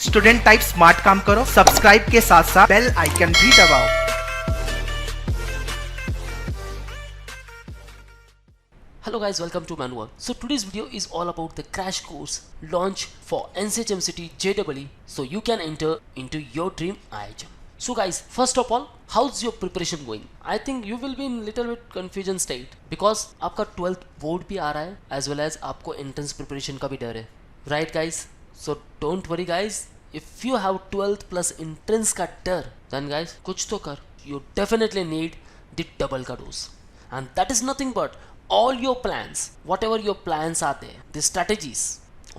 Student type smart काम करो, subscribe के साथ साथ बेल आइकन भी दबाओ। Hello guys, welcome to Manua. So today's video is all about the crash course launch for NCHMCT JEE so you can enter into your dream IHM. So guys, first of all, how's your preparation going? I think you will be in little bit confusion state because आपका 12th board भी आ रहा है as well as आपको entrance preparation का भी डर है, right guys? So don't worry guys, if you have 12th plus entrance का डर, then guys कुछ तो कर, you definitely need the double का dose, and that is nothing but all your plans, whatever your plans are there, the strategies,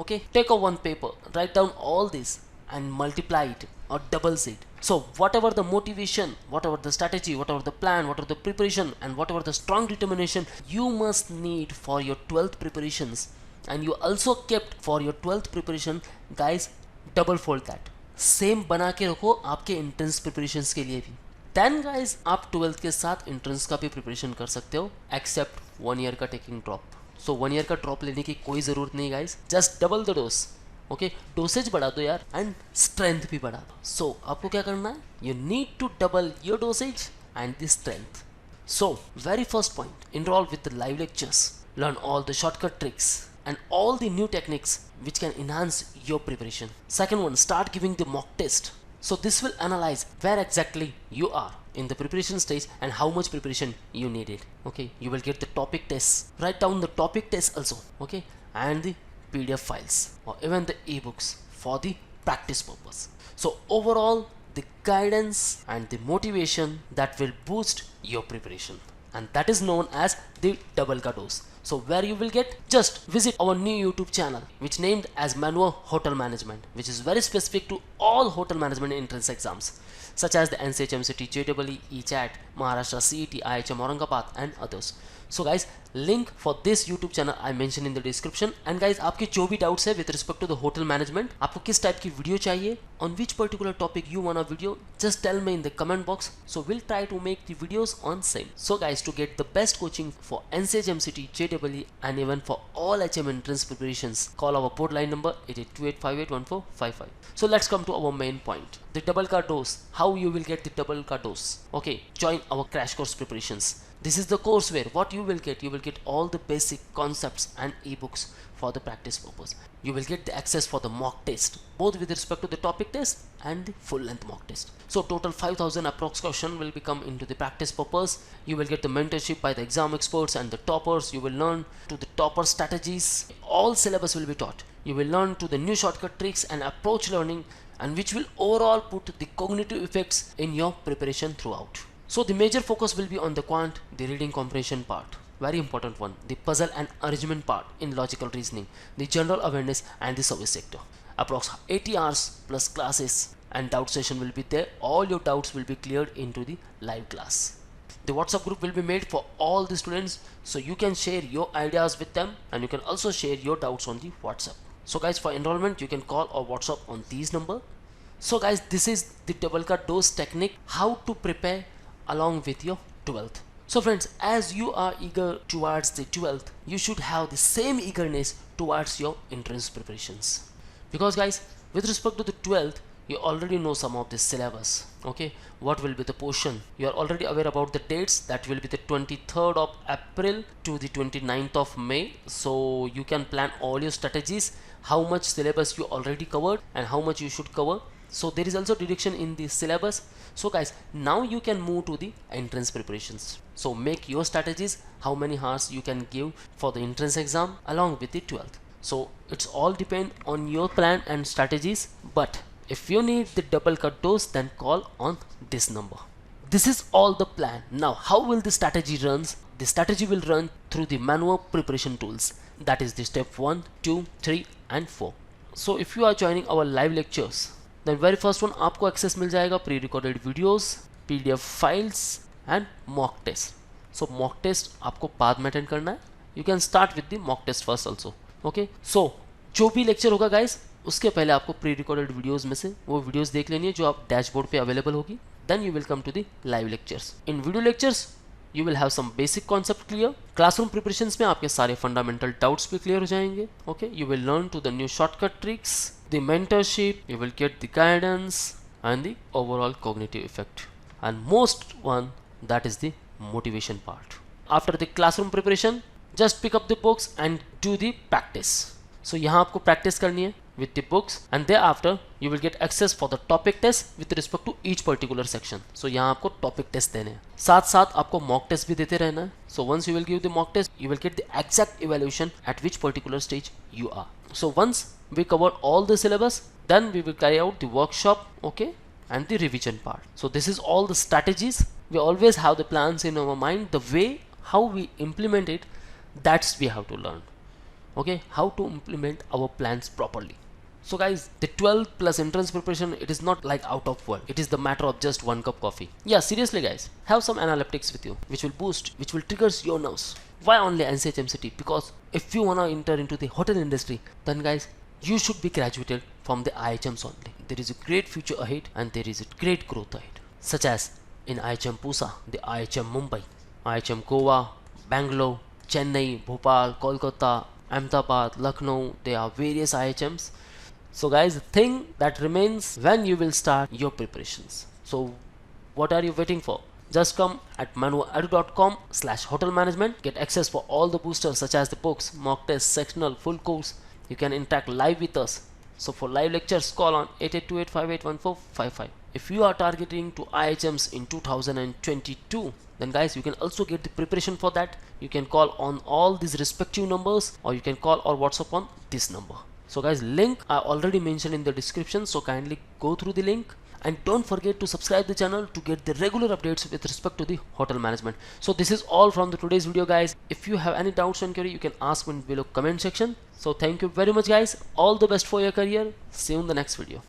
okay, take a one paper, write down all this and multiply it or doubles it. So whatever the motivation, whatever the strategy, whatever the plan, whatever the preparation and whatever the strong determination you must need for your 12th preparations, and you also kept for your 12th preparation, guys, double fold that, same बना के रखो आपके entrance preparations के लिए भी. Then guys आप 12th के साथ एंट्रेंस का भी प्रिपरेशन कर सकते हो एक्सेप्ट 1 ईयर का टेकिंग ड्रॉप. सो 1 ईयर का ड्रॉप लेने की कोई ज़रूरत नहीं guys, just double the dose. Okay, dosage बढ़ा दो यार एंड स्ट्रेंथ भी बढ़ा दो. सो आपको क्या करना है, you need to double your dosage and the strength. So very first point, enroll with the live lectures, learn all the shortcut tricks and all the new techniques which can enhance your preparation. Second one, start giving the mock test. So this will analyze where exactly you are in the preparation stage and how much preparation you needed. Okay, you will get the topic tests. Write down the topic tests also. Okay, and the PDF files or even the ebooks for the practice purpose. So overall, the guidance and the motivation that will boost your preparation, and that is known as the double ka dose. So where you will get, just visit our new YouTube channel which named as Manua Hotel Management, which is very specific to all hotel management entrance exams such as the NCHMCT, JEE, ECHAT, Maharashtra CET, IHM Aurangabad and others. So guys, link for this YouTube channel I mentioned in the description. And guys, आपके जो भी doubts है with respect to the hotel management, आपको किस type की video चाहिए, on which particular topic you want a video, just tell me in the comment box. So we'll try to make the videos on same. So guys, to get the best coaching for NCHMCT, JEE and even for all HM entrance preparations, call our board line number 8828581455. So let's come to our main point, the double car dose. How you will get the double car dose? Okay, join our crash course preparations. This is the course where what you will get all the basic concepts and ebooks for the practice purpose. You will get the access for the mock test, both with respect to the topic test and the full length mock test. So total 5,000 approx question will become into the practice purpose. You will get the mentorship by the exam experts and the toppers. You will learn to the topper strategies. All syllabus will be taught. You will learn to the new shortcut tricks and approach learning, and which will overall put the cognitive effects in your preparation throughout. So the major focus will be on the quant, the reading comprehension part, very important one, the puzzle and arrangement part in logical reasoning, the general awareness and the service sector. Approx 80 hours plus classes and doubt session will be there. All your doubts will be cleared into the live class. The WhatsApp group will be made for all the students, so you can share your ideas with them and you can also share your doubts on the WhatsApp. So guys, for enrollment you can call or WhatsApp on these number. So guys, this is the double cut dose technique, how to prepare along with your 12th. So friends, as you are eager towards the 12th, you should have the same eagerness towards your entrance preparations, because guys, with respect to the 12th, you already know some of the syllabus. Okay, what will be the portion, you are already aware about the dates, that will be the 23rd of April to the 29th of May. So you can plan all your strategies, how much syllabus you already covered and how much you should cover. So there is also direction in the syllabus. So guys, now you can move to the entrance preparations. So make your strategies, how many hours you can give for the entrance exam along with the 12th. So it's all depend on your plan and strategies, but if you need the double cut dose, then call on this number. This is all the plan. Now how will the strategy runs? The strategy will run through the Manua preparation tools, that is the step 1, 2, 3 and 4. So if you are joining our live lectures, then very first one आपको access मिल जाएगा pre recorded videos, PDF files and mock test. So mock test आपको बाद में attend करना है. You can start with the mock test first also. Okay, so जो भी लेक्चर होगा गाइस, उसके पहले आपको प्री रिकॉर्डेड वीडियोस में से वो वीडियोस देख लेनी है जो आप डैशबोर्ड पे अवेलेबल होगी. Then you will come to the live lectures. In video lectures you will have some basic concept clear. Classroom preparations में आपके सारे fundamental doubts भी clear हो जाएंगे. Okay, you will learn to the new shortcut tricks, the mentorship, you will get the guidance and the overall cognitive effect. And most one, that is the motivation part. After the classroom preparation, just pick up the books and do the practice. So यहाँ आपको practice करनी है with the books, and thereafter you will get access for the topic test with respect to each particular section. So यहाँ आपको topic test देने हैं, साथ साथ आपको mock test भी देते रहना है. So once you will give the mock test, you will get the exact evaluation at which particular stage you are. So once we cover all the syllabus, then we will carry out the workshop, okay, and the revision part. So this is all the strategies. We always have the plans in our mind. The way how we implement it, that's we have to learn. Okay, how to implement our plans properly. So guys, the 12 plus entrance preparation, it is not like out of world. It is the matter of just 1 cup coffee. Yeah, seriously guys, have some analytics with you, which will boost, which will triggers your nerves. Why only NCHMCT? Because if you wanna enter into the hotel industry, then guys, you should be graduated from the IHMs only. There is a great future ahead and there is a great growth ahead. Such as in IHM Pusa, the IHM Mumbai, IHM Goa, Bangalore, Chennai, Bhopal, Kolkata, Ahmedabad, Lucknow, there are various IHMs. So guys, the thing that remains when you will start your preparations. So what are you waiting for? Just come at manuedu.com/hotel management, get access for all the boosters such as the books, mock tests, sectional, full course. You can interact live with us. So for live lectures, call on 8828581455. If you are targeting to IHMs in 2022, then guys, you can also get the preparation for that. You can call on all these respective numbers, or you can call or WhatsApp on this number. So guys, link I already mentioned in the description, so kindly go through the link, and don't forget to subscribe the channel to get the regular updates with respect to the hotel management. So this is all from the today's video guys. If you have any doubts or query, you can ask me below comment section. So thank you very much guys, all the best for your career. See you in the next video.